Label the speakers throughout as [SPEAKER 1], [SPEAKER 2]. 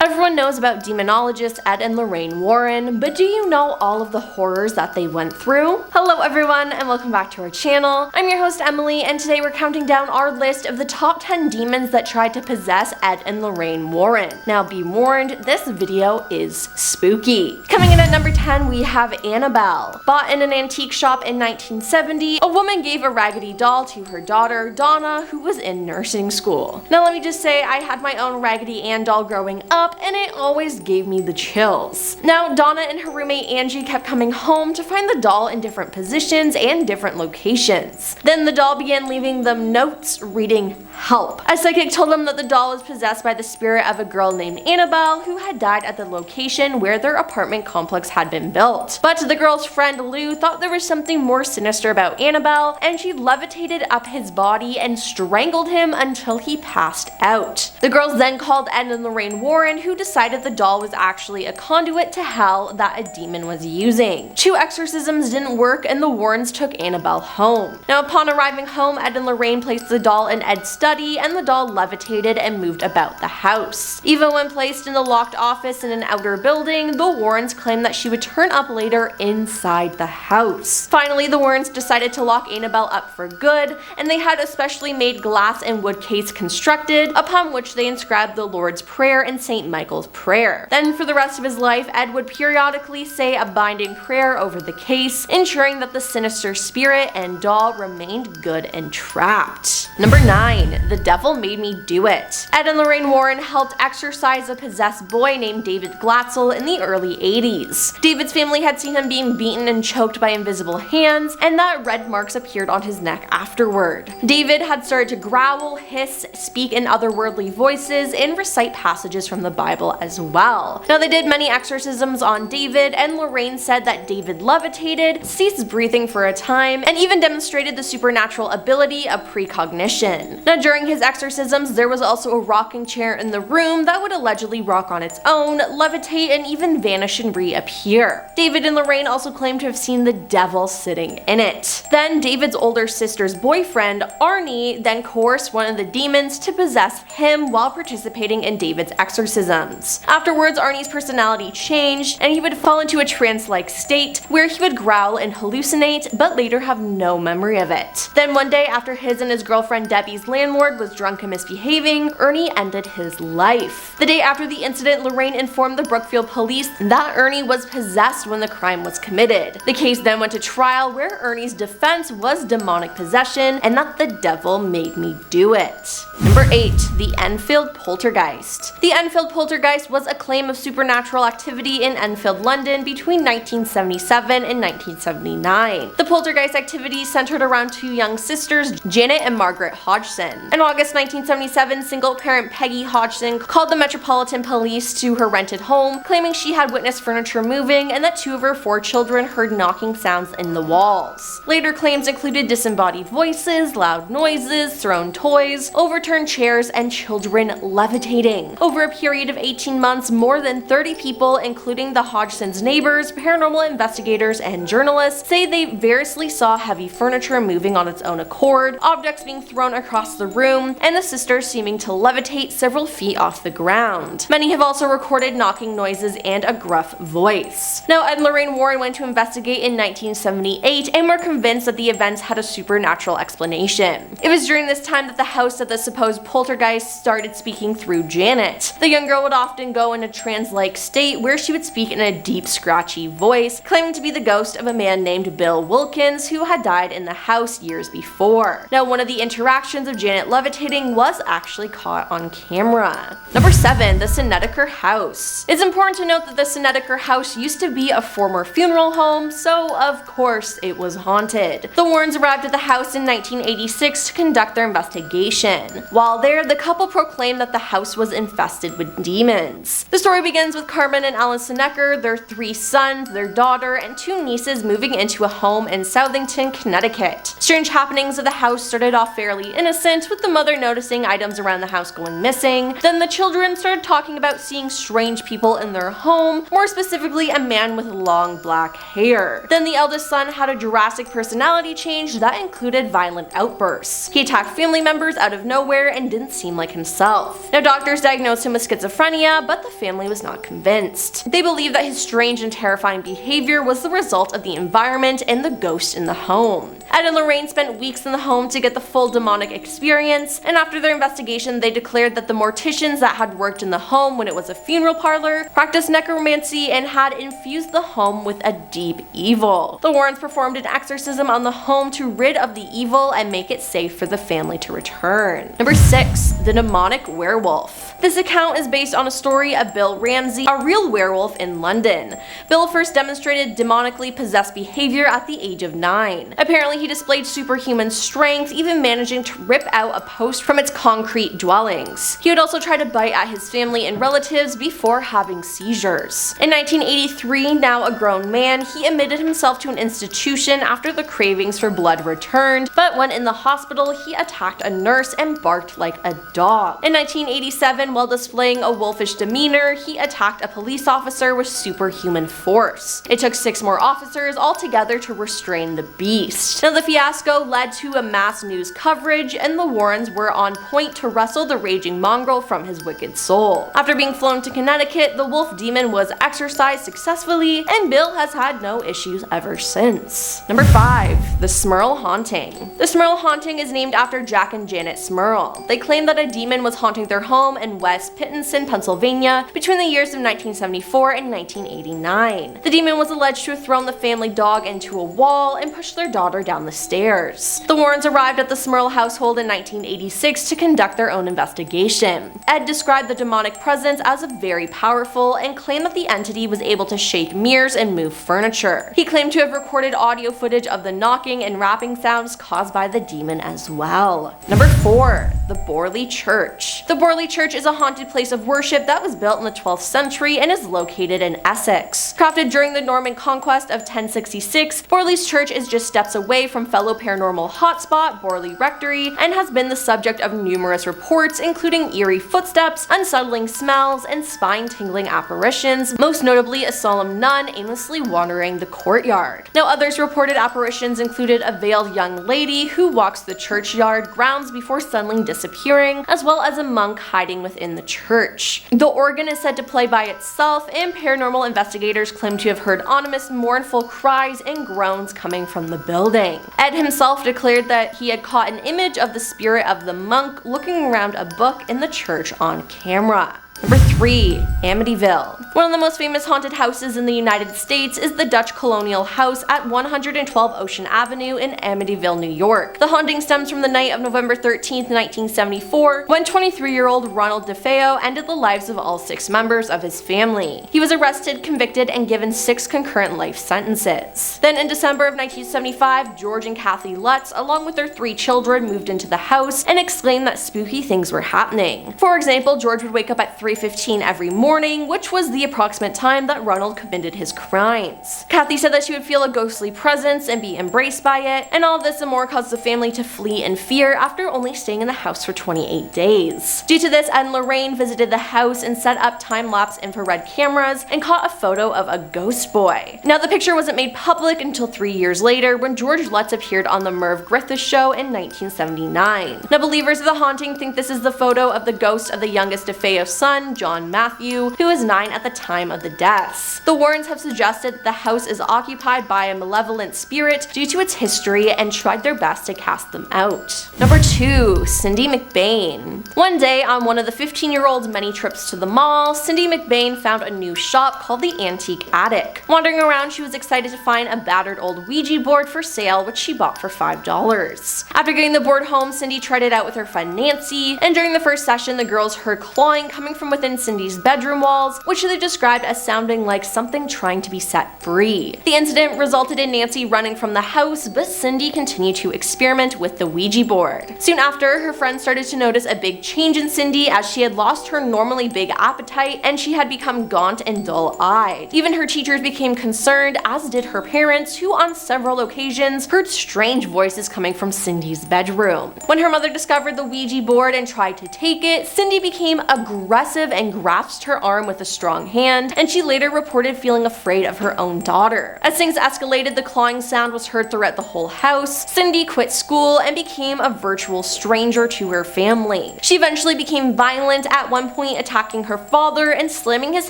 [SPEAKER 1] Everyone knows about demonologist Ed and Lorraine Warren, but do you know all of the horrors that they went through? Hello everyone, and welcome back to our channel. I'm your host Emily, and today we're counting down our list of the top 10 demons that tried to possess Ed and Lorraine Warren. Now be warned, this video is spooky. Coming in at number 10, we have Annabelle. Bought in an antique shop in 1970, a woman gave a raggedy doll to her daughter, Donna, who was in nursing school. Now let me just say, I had my own Raggedy Ann doll growing up, and it always gave me the chills. Now, Donna and her roommate Angie kept coming home to find the doll in different positions and different locations. Then the doll began leaving them notes reading help. A psychic told them that the doll was possessed by the spirit of a girl named Annabelle who had died at the location where their apartment complex had been built. But the girl's friend Lou thought there was something more sinister about Annabelle, and she levitated up his body and strangled him until he passed out. The girls then called Ed and Lorraine Warren, who decided the doll was actually a conduit to hell that a demon was using. 2 exorcisms didn't work, and the Warrens took Annabelle home. Now upon arriving home, Ed and Lorraine placed the doll in Ed's study, and the doll levitated and moved about the house. Even when placed in the locked office in an outer building, the Warrens claimed that she would turn up later inside the house. Finally, the Warrens decided to lock Annabelle up for good, and they had a specially made glass and wood case constructed, upon which they inscribed the Lord's Prayer and St. Michael's Prayer. Then for the rest of his life, Ed would periodically say a binding prayer over the case, ensuring that the sinister spirit and doll remained good and trapped. Number 9. The Devil Made Me Do It. Ed and Lorraine Warren helped exorcise a possessed boy named David Glatzel in the early 80s. David's family had seen him being beaten and choked by invisible hands, and that red marks appeared on his neck afterward. David had started to growl, hiss, speak in otherworldly voices, and recite passages from the Bible as well. Now they did many exorcisms on David, and Lorraine said that David levitated, ceased breathing for a time, and even demonstrated the supernatural ability of precognition. Now during his exorcisms, there was also a rocking chair in the room that would allegedly rock on its own, levitate, and even vanish and reappear. David and Lorraine also claimed to have seen the devil sitting in it. Then David's older sister's boyfriend, Arnie, then coerced one of the demons to possess him while participating in David's exorcisms. Afterwards, Arnie's personality changed, and he would fall into a trance-like state where he would growl and hallucinate, but later have no memory of it. Then one day, after his and his girlfriend Debbie's landlord was drunk and misbehaving, Ernie ended his life. The day after the incident, Lorraine informed the Brookfield police that Ernie was possessed when the crime was committed. The case then went to trial, where Ernie's defense was demonic possession and that the devil made me do it. Number 8. The Enfield poltergeist. The Enfield poltergeist was a claim of supernatural activity in Enfield, London between 1977 and 1979. The poltergeist activity centered around 2 young sisters, Janet and Margaret Hodgson. In August 1977, single-parent Peggy Hodgson called the Metropolitan Police to her rented home, claiming she had witnessed furniture moving and that 2 of her 4 children heard knocking sounds in the walls. Later claims included disembodied voices, loud noises, thrown toys, overturned chairs, and children levitating. Over a period of 18 months, more than 30 people, including the Hodgson's neighbors, paranormal investigators, and journalists, say they variously saw heavy furniture moving on its own accord, objects being thrown across the room, and the sisters seeming to levitate several feet off the ground. Many have also recorded knocking noises and a gruff voice. Now, Ed and Lorraine Warren went to investigate in 1978 and were convinced that the events had a supernatural explanation. It was during this time that the house of the supposed poltergeist started speaking through Janet. The young girl would often go in a trance-like state where she would speak in a deep, scratchy voice, claiming to be the ghost of a man named Bill Wilkins who had died in the house years before. Now, one of the interactions of Janet levitating was actually caught on camera. Number 7. The Snedeker house. It's important to note that the Snedeker house used to be a former funeral home, so of course it was haunted. The Warrens arrived at the house in 1986 to conduct their investigation. While there, the couple proclaimed that the house was infested with demons. The story begins with Carmen and Alan Snedeker, their 3 sons, their daughter, and 2 nieces moving into a home in Southington, Connecticut. Strange happenings of the house started off fairly innocent, with the mother noticing items around the house going missing. Then the children started talking about seeing strange people in their home, more specifically a man with long black hair. Then the eldest son had a drastic personality change that included violent outbursts. He attacked family members out of nowhere and didn't seem like himself. Now doctors diagnosed him with schizophrenia schizophrenia, but the family was not convinced. They believed that his strange and terrifying behavior was the result of the environment and the ghost in the home. Ed and Lorraine spent weeks in the home to get the full demonic experience, and after their investigation they declared that the morticians that had worked in the home when it was a funeral parlor practiced necromancy and had infused the home with a deep evil. The Warrens performed an exorcism on the home to rid of the evil and make it safe for the family to return. Number 6. The demonic werewolf. This account is based on a story of Bill Ramsey, a real werewolf in London. Bill first demonstrated demonically possessed behavior at the age of 9. Apparently he displayed superhuman strength, even managing to rip out a post from its concrete dwellings. He would also try to bite at his family and relatives before having seizures. In 1983, now a grown man, he admitted himself to an institution after the cravings for blood returned, but when in the hospital he attacked a nurse and barked like a dog. In 1987, while displaying a wolfish demeanor, he attacked a police officer with superhuman force. It took 6 more officers altogether to restrain the beast. Now the fiasco led to a mass news coverage, and the Warrens were on point to wrestle the raging mongrel from his wicked soul. After being flown to Connecticut, the wolf demon was exorcised successfully, and Bill has had no issues ever since. Number 5. The Smurl Haunting. The Smurl Haunting is named after Jack and Janet Smurl. They claim that a demon was haunting their home in West Pittenson, Pennsylvania between the years of 1974 and 1989. The demon was alleged to have thrown the family dog into a wall and pushed their daughter down the stairs. The Warrens arrived at the Smurl household in 1986 to conduct their own investigation. Ed described the demonic presence as very powerful and claimed that the entity was able to shake mirrors and move furniture. He claimed to have recorded audio footage of the knocking and rapping sounds caused by the demon as well. Number 4. The Borley Church. The Borley Church is a haunted place of worship that was built in the 12th century and is located in Essex. Crafted during the Norman conquest of 1066, Borley's church is just steps away from fellow paranormal hotspot Borley Rectory and has been the subject of numerous reports, including eerie footsteps, unsettling smells, and spine-tingling apparitions, most notably a solemn nun aimlessly wandering the courtyard. Now others reported apparitions included a veiled young lady who walks the churchyard grounds before suddenly disappearing, as well as a monk hiding within the church. The organ is said to play by itself, and paranormal investigators claim to have heard ominous, mournful cries and groans coming from the building. Ed himself declared that he had caught an image of the spirit of the monk looking around a book in the church on camera. Number 3. Amityville. One of the most famous haunted houses in the United States is the Dutch colonial house at 112 Ocean Avenue in Amityville, New York. The haunting stems from the night of November 13, 1974, when 23-year-old Ronald DeFeo ended the lives of all 6 members of his family. He was arrested, convicted, and given 6 concurrent life sentences. Then in December of 1975, George and Kathy Lutz, along with their 3 children, moved into the house and exclaimed that spooky things were happening. For example, George would wake up at 3:15 every morning, which was the approximate time that Ronald committed his crimes. Kathy said that she would feel a ghostly presence and be embraced by it, and all of this and more caused the family to flee in fear after only staying in the house for 28 days. Due to this, Ed and Lorraine visited the house and set up time-lapse infrared cameras and caught a photo of a ghost boy. Now the picture wasn't made public until 3 years later when George Lutz appeared on the Merv Griffith show in 1979. Now believers of the haunting think this is the photo of the ghost of the youngest DeFeo son, John Matthew, who was 9 at the time of the deaths. The Warrens have suggested that the house is occupied by a malevolent spirit due to its history and tried their best to cast them out. Number 2. Cindy McBain. One day, on one of the 15-year-old's many trips to the mall, Cindy McBain found a new shop called the Antique Attic. Wandering around, she was excited to find a battered old Ouija board for sale, which she bought for $5. After getting the board home, Cindy tried it out with her friend Nancy, and during the first session, the girls heard clawing coming from within Cindy's bedroom walls, which they described as sounding like something trying to be set free. The incident resulted in Nancy running from the house, but Cindy continued to experiment with the Ouija board. Soon after, her friends started to notice a big change in Cindy as she had lost her normally big appetite and she had become gaunt and dull-eyed. Even her teachers became concerned, as did her parents, who on several occasions heard strange voices coming from Cindy's bedroom. When her mother discovered the Ouija board and tried to take it, Cindy became aggressive and grasped her arm with a strong strong hand, and she later reported feeling afraid of her own daughter. As things escalated, the clawing sound was heard throughout the whole house. Cindy quit school and became a virtual stranger to her family. She eventually became violent, at one point attacking her father and slamming his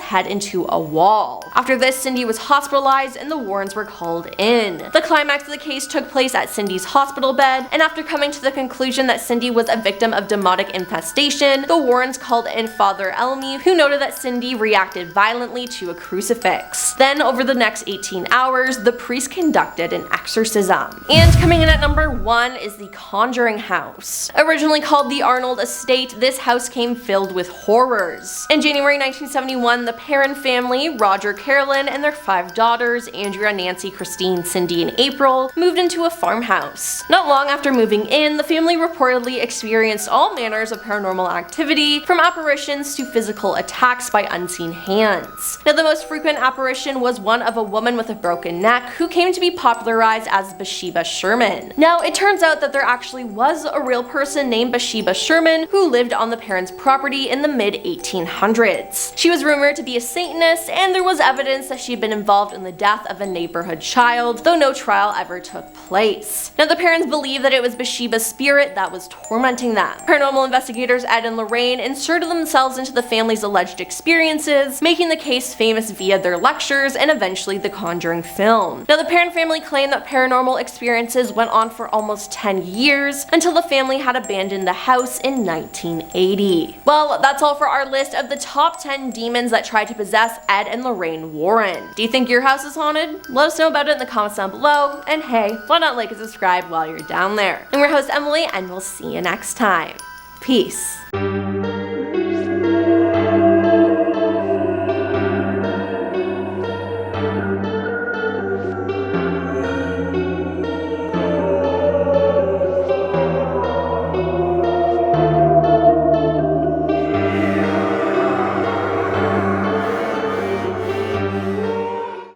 [SPEAKER 1] head into a wall. After this, Cindy was hospitalized and the Warrens were called in. The climax of the case took place at Cindy's hospital bed, and after coming to the conclusion that Cindy was a victim of demonic infestation, the Warrens called in Father Elmy, who noted that Cindy reacted violently to a crucifix. Then, over the next 18 hours, the priest conducted an exorcism. And coming in at number 1 is the Conjuring House. Originally called the Arnold Estate, this house came filled with horrors. In January 1971, the Perron family, Roger, Carolyn, and their 5 daughters, Andrea, Nancy, Christine, Cindy, and April, moved into a farmhouse. Not long after moving in, the family reportedly experienced all manners of paranormal activity, from apparitions to physical attacks by unseen hands. Now, the most frequent apparition was one of a woman with a broken neck who came to be popularized as Bathsheba Sherman. Now, it turns out that there actually was a real person named Bathsheba Sherman who lived on the Perrons' property in the mid-1800s. She was rumored to be a Satanist, and there was evidence that she had been involved in the death of a neighborhood child, though no trial ever took place. Now, the Perrons believed that it was Bathsheba's spirit that was tormenting them. Paranormal investigators Ed and Lorraine inserted themselves into the family's alleged experiences, making the case famous via their lectures and eventually the Conjuring film. Now, the Perron family claimed that paranormal experiences went on for almost 10 years until the family had abandoned the house in 1980. Well, that's all for our list of the top 10 demons that tried to possess Ed and Lorraine Warren. Do you think your house is haunted? Let us know about it in the comments down below, and hey, why not like and subscribe while you're down there. I'm your host Emily, and we'll see you next time. Peace.